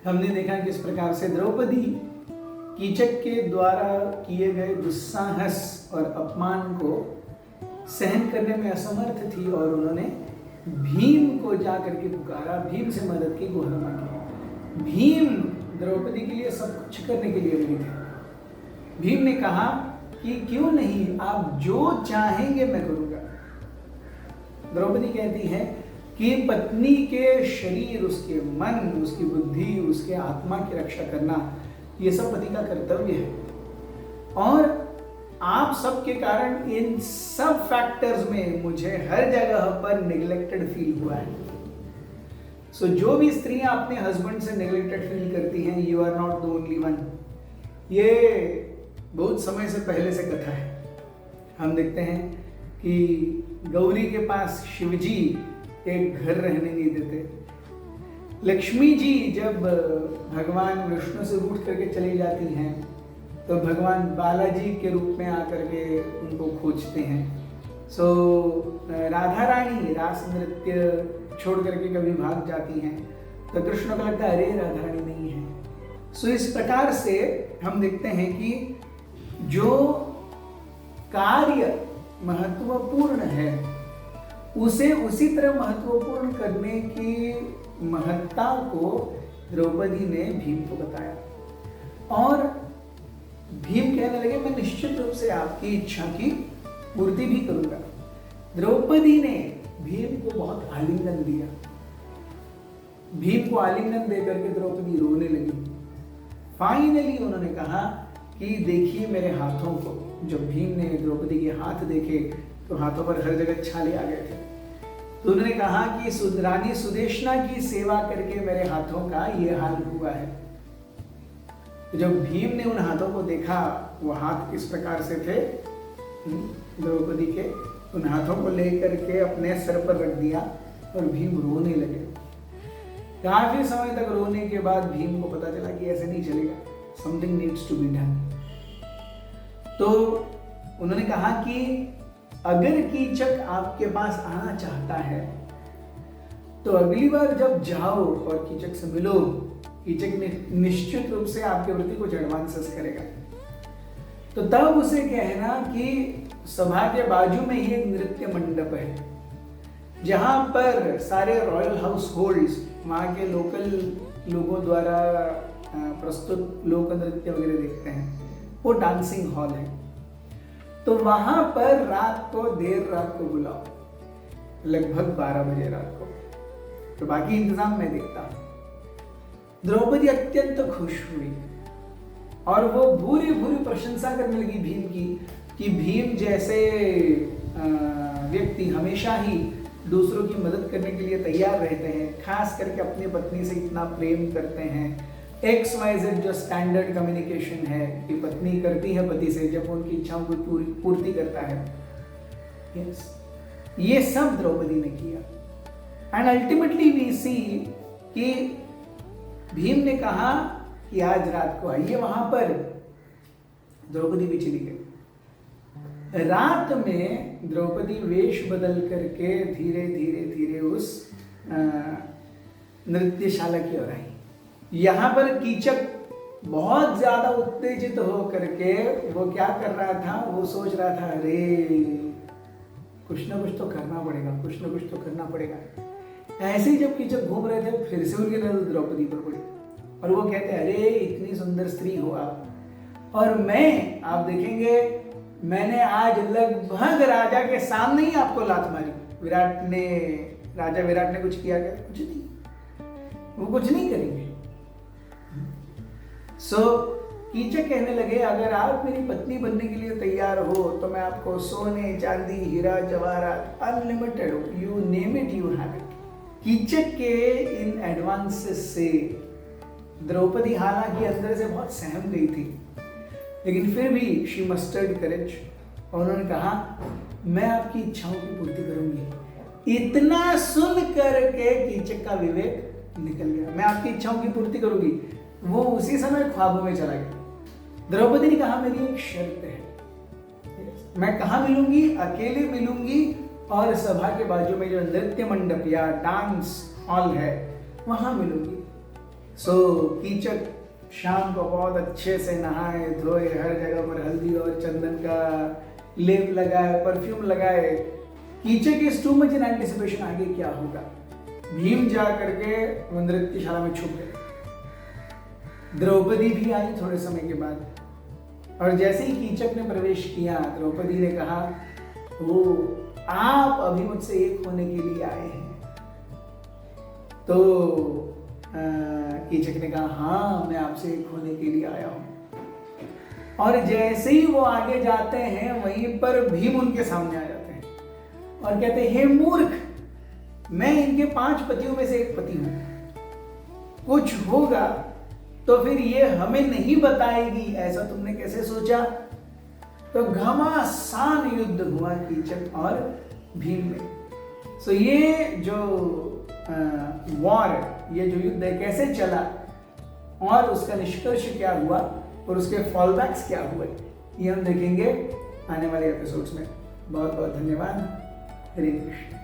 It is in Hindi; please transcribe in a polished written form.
हमने देखा किस प्रकार से द्रौपदी कीचक के द्वारा किए गए दुस्साहस और अपमान को सहन करने में असमर्थ थी और उन्होंने भीम को जा करके पुकारा, भीम से मदद की गुहार मांगी। भीम द्रौपदी के लिए सब कुछ करने के लिए रेडी थे। भीम ने कहा कि क्यों नहीं, आप जो चाहेंगे मैं करूंगा। द्रौपदी कहती है कि पत्नी के शरीर, उसके मन, उसकी बुद्धि, उसके आत्मा की रक्षा करना, ये सब पति का कर्तव्य है। और आप सबके कारण इन सब फैक्टर्स में मुझे हर जगह पर नेग्लेक्टेड फील हुआ है। सो जो भी स्त्रियां अपने हस्बैंड से नेग्लेक्टेड फील करती हैं, you are not the only one. ये बहुत समय से पहले से कथा है। हम देखते हैं कि गौरी के पास शिवजी एक घर रहने नहीं देते। लक्ष्मी जी जब भगवान विष्णु से रूठ करके चली जाती हैं तो भगवान बालाजी के रूप में आकर के उनको खोजते हैं। सो राधा रानी रास नृत्य छोड़ करके कभी भाग जाती हैं तो कृष्ण को लगता है अरे राधा रानी नहीं है। सो इस प्रकार से हम देखते हैं कि जो कार्य महत्वपूर्ण है उसे उसी तरह महत्वपूर्ण करने की महत्ता को द्रौपदी ने भीम को बताया और भीम कहने लगे मैं निश्चित रूप से आपकी इच्छा की पूर्ति भी करूंगा। द्रौपदी ने भीम को बहुत आलिंगन दिया। भीम को आलिंगन देकर के द्रौपदी रोने लगी। फाइनली उन्होंने कहा कि देखिए मेरे हाथों को। जब भीम ने द्रौपदी के हाथ देखे तो हाथों पर हर जगह छाले आ गए थे। तो उन्होंने कहा कि रानी सुदेशना की सेवा करके मेरे हाथों का ये हाल हुआ है। तो जब भीम ने उन हाथों को देखा, वो हाथ किस प्रकार से थे, द्रौपदी के उन हाथों को लेकर के अपने सर पर रख दिया और भीम रोने लगे। काफी समय तक रोने के बाद भीम को पता चला कि ऐसे नहीं चलेगा, something needs to be done. तो उन्होंने कहा कि अगर कीचक आपके पास आना चाहता है तो अगली बार जब जाओ और कीचक से मिलो, कीचक ने निश्चित रूप से आपके प्रति कुछ एडवांसेस करेगा। तो तब उसे कहना कि सभा के बाजू में ही एक नृत्य मंडप है जहां पर सारे रॉयल हाउस होल्ड्स, वहां के लोकल लोगों द्वारा प्रस्तुत लोक नृत्य वगैरह देखते हैं, वो डांसिंग हॉल है। तो वहां पर रात को, देर रात को बुलाओ, लगभग 12 बजे रात को। तो बाकी इंतजाम मैं देखता हूं। द्रौपदी अत्यंत खुश हुई और वो भूरी भूरी प्रशंसा करने लगी भीम की कि भीम जैसे व्यक्ति हमेशा ही दूसरों की मदद करने के लिए तैयार रहते हैं, खास करके अपनी पत्नी से इतना प्रेम करते हैं। XYZ जो स्टैंडर्ड कम्युनिकेशन है कि पत्नी करती है पति से जब उनकी इच्छाओं की पूर्ति करता है। yes. ये सब द्रौपदी ने किया एंड अल्टीमेटली वी सी कि भीम ने कहा कि आज रात को आइए वहां पर। द्रौपदी भी चली गई। रात में द्रौपदी वेश बदल करके धीरे धीरे धीरे उस नृत्यशाला की ओर आई। यहाँ पर कीचक बहुत ज्यादा उत्तेजित हो करके वो क्या कर रहा था, वो सोच रहा था अरे कुछ ना कुछ तो करना पड़ेगा, कुछ ना कुछ तो करना पड़ेगा। ऐसे ही जब कीचक घूम रहे थे फिर से उनकी नजर द्रौपदी पर पड़ी और वो कहते अरे इतनी सुंदर स्त्री हो आप, और मैं, आप देखेंगे मैंने आज लगभग राजा के सामने ही आपको लात मारी। राजा विराट ने कुछ किया क्या? कुछ नहीं, वो कुछ नहीं करेंगे। सो कीचक कहने लगे अगर आप मेरी पत्नी बनने के लिए तैयार हो तो मैं आपको सोने, चांदी, हीरा, जवाहरात, unlimited, you name it you have it. Kichak के इन एडवांसेस से द्रौपदी हालांकि अंदर से बहुत सहम गई थी, लेकिन फिर भी शी मस्टर्ड करेज और उन्होंने कहा मैं आपकी इच्छाओं की पूर्ति करूंगी। इतना सुन करके कीचक का विवेक निकल गया, मैं आपकी इच्छाओं की पूर्ति करूंगी। वो उसी समय ख्वाबों में चला गया। द्रौपदी ने कहा मेरी एक शर्त है, मैं कहाँ मिलूंगी? अकेले मिलूंगी और सभा के बाजू में जो नृत्य मंडप या डांस हॉल है वहां मिलूंगी। सो कीचक शाम को बहुत अच्छे से नहाए धोए, हर जगह पर हल्दी और चंदन का लेप लगाए, परफ्यूम लगाए। Kichak is too much in anticipation, आगे क्या होगा। भीम जा करके नृत्यशाला में छुप गए। द्रौपदी भी आई थोड़े समय के बाद, और जैसे ही कीचक ने प्रवेश किया, द्रौपदी ने कहा, ओ आप अभी मुझसे एक होने के लिए आए हैं। तो कीचक ने कहा, हाँ मैं आपसे एक होने के लिए आया हूं। और जैसे ही वो आगे जाते हैं, वहीं पर भीम उनके सामने आ जाते हैं और कहते हैं, हे मूर्ख, मैं इनके 5 पतियों में से एक पति हूं, कुछ होगा तो फिर ये हमें नहीं बताएगी, ऐसा तुमने कैसे सोचा। तो घमासान युद्ध हुआ कीचक और भीम में। सो ये जो वॉर, ये जो युद्ध है कैसे चला और उसका निष्कर्ष क्या हुआ और उसके फॉलबैक्स क्या हुए, ये हम देखेंगे आने वाले एपिसोड्स में। बहुत बहुत धन्यवाद। हरे कृष्ण।